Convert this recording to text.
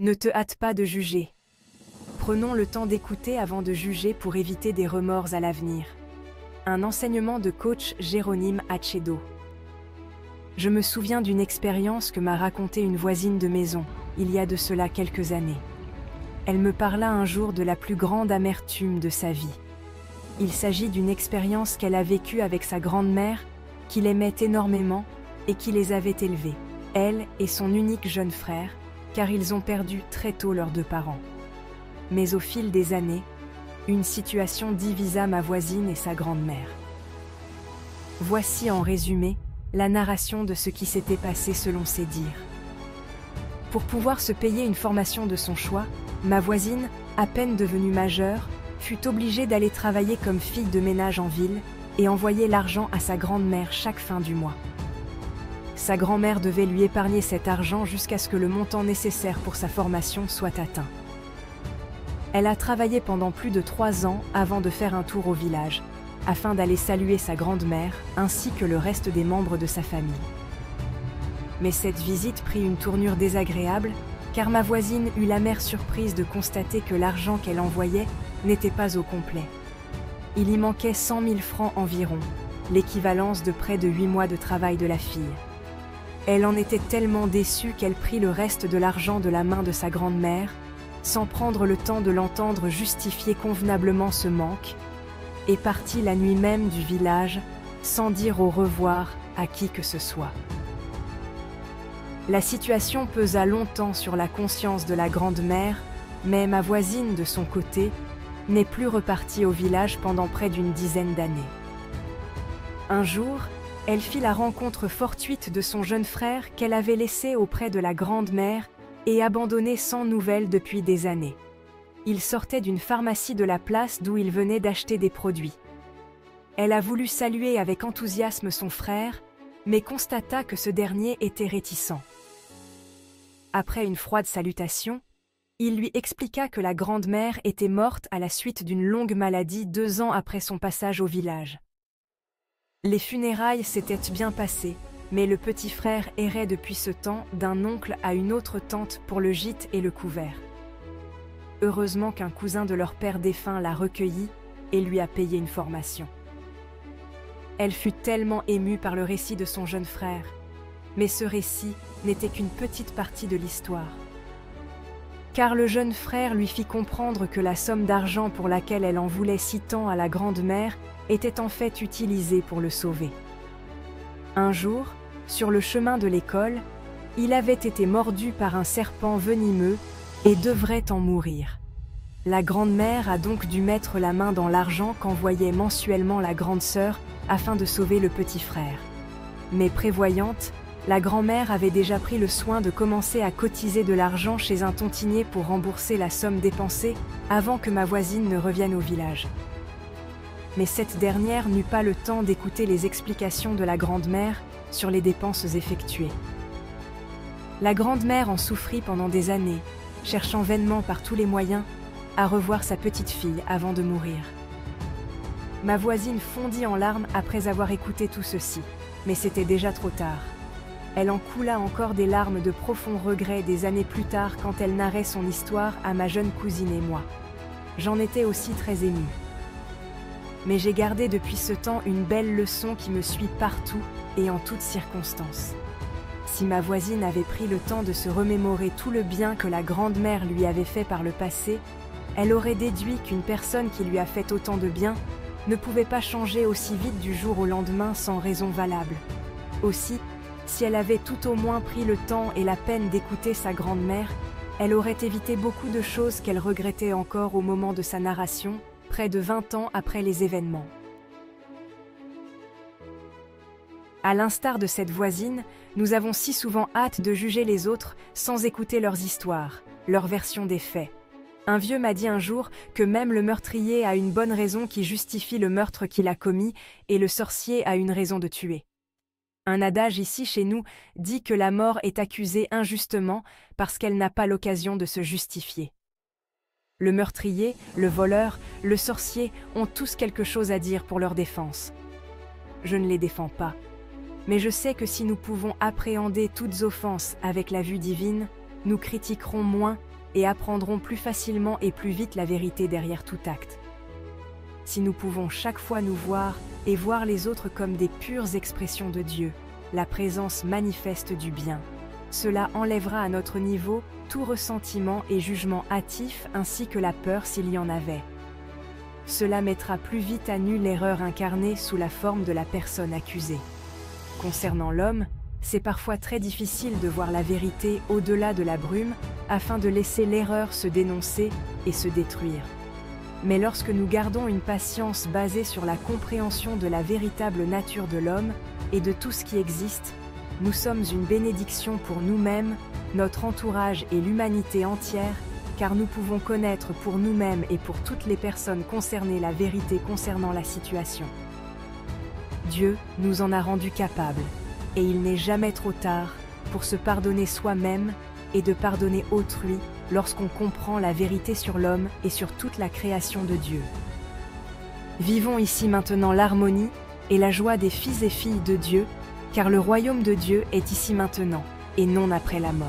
Ne te hâte pas de juger. Prenons le temps d'écouter avant de juger pour éviter des remords à l'avenir. Un enseignement de coach Jérônime Hachedo. Je me souviens d'une expérience que m'a racontée une voisine de maison, il y a de cela quelques années. Elle me parla un jour de la plus grande amertume de sa vie. Il s'agit d'une expérience qu'elle a vécue avec sa grand-mère, qui l'aimait énormément et qui les avait élevés, elle et son unique jeune frère, car ils ont perdu très tôt leurs deux parents. Mais au fil des années, une situation divisa ma voisine et sa grand-mère. Voici en résumé la narration de ce qui s'était passé selon ses dires. Pour pouvoir se payer une formation de son choix, ma voisine, à peine devenue majeure, fut obligée d'aller travailler comme fille de ménage en ville et envoyer l'argent à sa grand-mère chaque fin du mois. Sa grand-mère devait lui épargner cet argent jusqu'à ce que le montant nécessaire pour sa formation soit atteint. Elle a travaillé pendant plus de 3 ans avant de faire un tour au village, afin d'aller saluer sa grand-mère ainsi que le reste des membres de sa famille. Mais cette visite prit une tournure désagréable, car ma voisine eut l'amère surprise de constater que l'argent qu'elle envoyait n'était pas au complet. Il y manquait 100 000 francs environ, l'équivalence de près de 8 mois de travail de la fille. Elle en était tellement déçue qu'elle prit le reste de l'argent de la main de sa grand-mère, sans prendre le temps de l'entendre justifier convenablement ce manque, et partit la nuit même du village, sans dire au revoir à qui que ce soit. La situation pesa longtemps sur la conscience de la grand-mère, mais ma voisine, de son côté, n'est plus repartie au village pendant près d'une dizaine d'années. Un jour, elle fit la rencontre fortuite de son jeune frère qu'elle avait laissé auprès de la grand-mère et abandonné sans nouvelles depuis des années. Il sortait d'une pharmacie de la place d'où il venait d'acheter des produits. Elle a voulu saluer avec enthousiasme son frère, mais constata que ce dernier était réticent. Après une froide salutation, il lui expliqua que la grand-mère était morte à la suite d'une longue maladie 2 ans après son passage au village. Les funérailles s'étaient bien passées, mais le petit frère errait depuis ce temps d'un oncle à une autre tante pour le gîte et le couvert. Heureusement qu'un cousin de leur père défunt l'a recueilli et lui a payé une formation. Elle fut tellement émue par le récit de son jeune frère, mais ce récit n'était qu'une petite partie de l'histoire. Car le jeune frère lui fit comprendre que la somme d'argent pour laquelle elle en voulait si tant à la grand-mère était en fait utilisée pour le sauver. Un jour, sur le chemin de l'école, il avait été mordu par un serpent venimeux et devrait en mourir. La grand-mère a donc dû mettre la main dans l'argent qu'envoyait mensuellement la grande sœur afin de sauver le petit frère. Mais prévoyante, la grand-mère avait déjà pris le soin de commencer à cotiser de l'argent chez un tontinier pour rembourser la somme dépensée avant que ma voisine ne revienne au village. Mais cette dernière n'eut pas le temps d'écouter les explications de la grand-mère sur les dépenses effectuées. La grand-mère en souffrit pendant des années, cherchant vainement par tous les moyens à revoir sa petite fille avant de mourir. Ma voisine fondit en larmes après avoir écouté tout ceci, mais c'était déjà trop tard. Elle en coula encore des larmes de profond regret des années plus tard quand elle narrait son histoire à ma jeune cousine et moi. J'en étais aussi très émue. Mais j'ai gardé depuis ce temps une belle leçon qui me suit partout et en toutes circonstances. Si ma voisine avait pris le temps de se remémorer tout le bien que la grand-mère lui avait fait par le passé, elle aurait déduit qu'une personne qui lui a fait autant de bien ne pouvait pas changer aussi vite du jour au lendemain sans raison valable. Aussi, si elle avait tout au moins pris le temps et la peine d'écouter sa grand-mère, elle aurait évité beaucoup de choses qu'elle regrettait encore au moment de sa narration, près de 20 ans après les événements. À l'instar de cette voisine, nous avons si souvent hâte de juger les autres sans écouter leurs histoires, leur version des faits. Un vieux m'a dit un jour que même le meurtrier a une bonne raison qui justifie le meurtre qu'il a commis et le sorcier a une raison de tuer. Un adage ici chez nous dit que la mort est accusée injustement parce qu'elle n'a pas l'occasion de se justifier. Le meurtrier, le voleur, le sorcier ont tous quelque chose à dire pour leur défense. Je ne les défends pas, mais je sais que si nous pouvons appréhender toutes offenses avec la vue divine, nous critiquerons moins et apprendront plus facilement et plus vite la vérité derrière tout acte. Si nous pouvons chaque fois nous voir et voir les autres comme des pures expressions de Dieu, la présence manifeste du bien, cela enlèvera à notre niveau tout ressentiment et jugement hâtif ainsi que la peur s'il y en avait. Cela mettra plus vite à nu l'erreur incarnée sous la forme de la personne accusée. Concernant l'homme, c'est parfois très difficile de voir la vérité au-delà de la brume afin de laisser l'erreur se dénoncer et se détruire. Mais lorsque nous gardons une patience basée sur la compréhension de la véritable nature de l'homme et de tout ce qui existe, nous sommes une bénédiction pour nous-mêmes, notre entourage et l'humanité entière, car nous pouvons connaître pour nous-mêmes et pour toutes les personnes concernées la vérité concernant la situation. Dieu nous en a rendus capables, et il n'est jamais trop tard pour se pardonner soi-même et de pardonner autrui lorsqu'on comprend la vérité sur l'homme et sur toute la création de Dieu. Vivons ici maintenant l'harmonie et la joie des fils et filles de Dieu, car le royaume de Dieu est ici maintenant, et non après la mort.